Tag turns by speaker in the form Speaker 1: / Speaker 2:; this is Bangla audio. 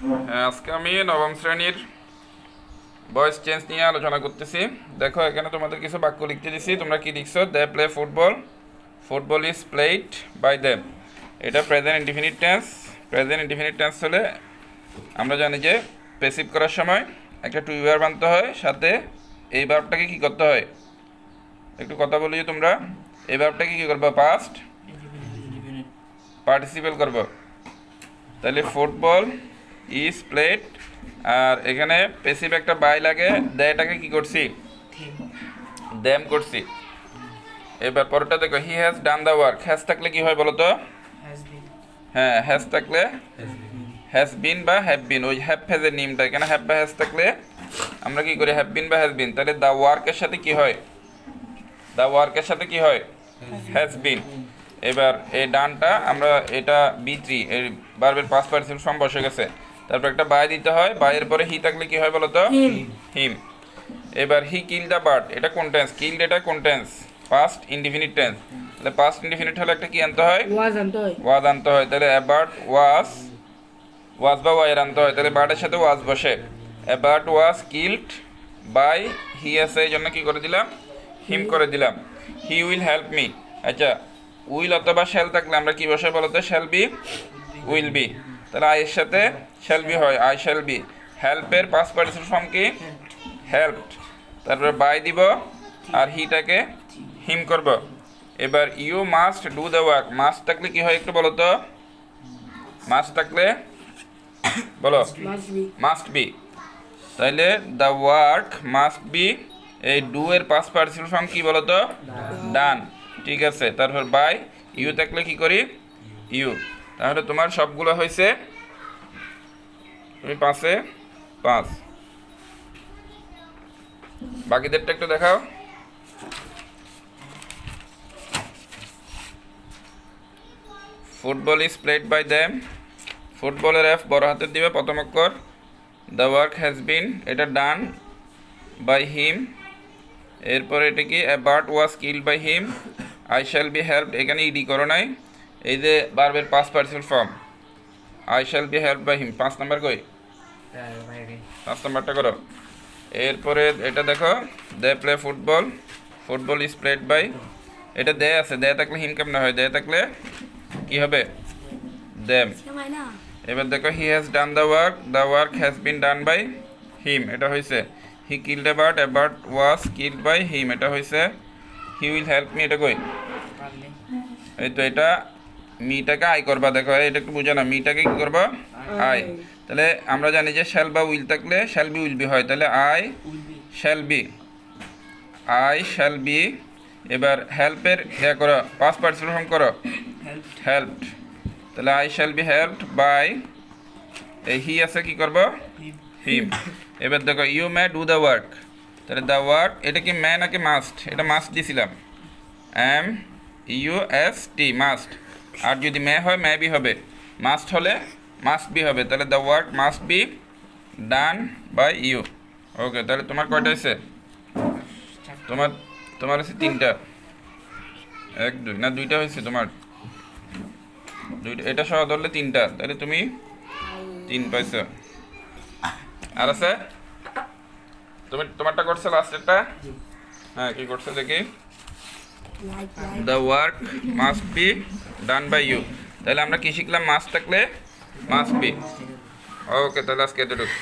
Speaker 1: আজকে আমি নবম শ্রেণীর ভয়েস চেঞ্জ নিয়ে আলোচনা করতেছি। দেখো এখানে তোমাদের কিছু বাক্য লিখতে দিছি, তোমরা কি লিখছো? They play football, football is played by them. এটা present indefinite tense. Present indefinite tense হলে আমরা জানি যে প্যাসিভ করার সময় একটা টু বি ভার্ব আনতে হয়, সাথে এই ভার্বটাকে কি করতে হয়, একটু কথা বলি। তোমরা এই ভার্বটাকে কি করবো? পাস্ট পার্টিসিপেল করবো। তাহলে ফুটবল ইজ প্লেড, আর এখানে প্যাসিভ একটা বাই লাগে, দেটাকে কি করছি? দ্যাম করছি। এবার পরটা দেখো, he has done the work. Has থাকলে কি হয় বলো তো? হ্যাঁ, হ্যাজ থাকলে হ্যাজ বিন বা হ্যাভ বিন, ওই হ্যাভ হ্যাজের নিমটা এখানে হ্যাভ বা হ্যাজ থাকলে আমরা কি করি? হ্যাভ বিন বা হ্যাজ বিন। তাহলে দ্য ওয়ার্কের সাথে কি হয়? দ্য ওয়ার্কের সাথে কি হয়? Has been. এবার এই ডানটা আমরা এটা বি3 এই ভার্বের পাস্ট পার্টিসিপল ফর্ম বসে গেছে, তারপর একটা বাই দিতে হয়। বাইয়ের পরে হি থাকলে কি হয় বলো তো? হিম। এবার হি কিল দ্য বার্ড, এটা কোন টেন্স? কিলড এটা কোন টেন্স? Past indefinite tense. তাহলে পাস্ট ইনডিফিনিট হলে একটা কি আনতে হয়? ওয়াজ আনতে হয়। তাহলে এ বার্ড ওয়াজ, ওয়াজ বা ওয়ার আনতে হয়। তাহলে বার্ডের সাথে ওয়াজ বসে। A bird was killed by he আছে, এই জন্য কি করে দিলাম? হিম করে দিলাম। He will help me. আচ্ছা, উইল অথবা শ্যাল থাকলে আমরা কি বসে বলতো? Shall be, will be. তাহলে আইয়ের সাথে শ্যাল বি হয়, আই শ্যাল বি। হেল্পের পাস্ট পার্টিসিপল ফর্ম কি? হেল্পড। তারপরে বাই দিব আর হিটাকে হিম করব। এবার you must do the work. Must থাকলে কি হয় একটু বলো তো? মাস্ট থাকলে বলো, মাস্ট বি। তাইলে দ্য ওয়ার্ক মাস্ট বি, এই ডু এর পাস্ট পার্টিসিপল ফর্ম কি বলো তো? ডান। ঠিক আছে, তারপর বাই ইউ থাকলে কি করি? ইউ। তাহলে তোমার সবগুলো হয়েছে, তুমি 5-এ 5। বাকিদেরটা একটু দেখাও। Football is played by them. ফুটবলের এফ বড় হাতের দিবে প্রথম অক্ষর। দ্য ওয়ার্ক হ্যাজ বিন, এটা ডান বাই হিম। এরপরে এটা কি? A bird was killed by him. I shall be helped, এখানে ইডি করো নাই। এই যে ভার্বের past participle form, I shall be helped by him. 5 number কই? 5 নাম্বারটা করো। এরপরে এটা দেখো, they play football, football is played by, এটা দে আছে, দে থাকলে হিম কেমন হয়? দে থাকলে কি হবে? দেম। এবার দেখো, he has done the work has been done by him, এটা হয়েছে। He killed a bird was killed by him, এটা হয়েছে। হি উইল হেল্প মি, এটা কই? এই তো, এটা মিটাকে আই করবা। দেখো এটা একটু বুঝো না, মিটাকে কি করবা? আই। তাহলে আমরা জানি যে শ্যাল বা উইল থাকলে শ্যাল বি উইল বি হয়। তাহলে I shall be, I shall be. এবার হেল্পের ইয়া করো, পাস্ট পার্টিসিপল ফর্ম করো, হেল্পড। তাহলে I shall be helped by, এই হি আছে কি করব? হিম। এবার দেখো, you may do the work. তাহলে দ্য ওয়ার্ক এটা কি মে নাকি মাস্ট? এটা মাস্ট দিছিলাম, M U S T, must. আর যদি মে হয় মে বি হবে, মাস্ট হলে মাস্ট বি হবে। তাহলে the work must be done by you. Okay, তাহলে তোমার কয়টা হয়েছে? তোমার তোমার হচ্ছে 3টা। 1 2 না 2টা হয়েছে তোমার, 2টা। এটা সহ ধরলে 3টা, তাহলে তুমি 3 পাইছো। আর আছে? তুমি তোমারটা করছো লাস্টেরটা? হ্যাঁ, কি করছো দেখি? The work must be done by you. তাহলে আমরা কি শিখলাম? মাস্ট থাকলে মাস্ট বি। ওকে, তাহলে আজকে এতটুকু।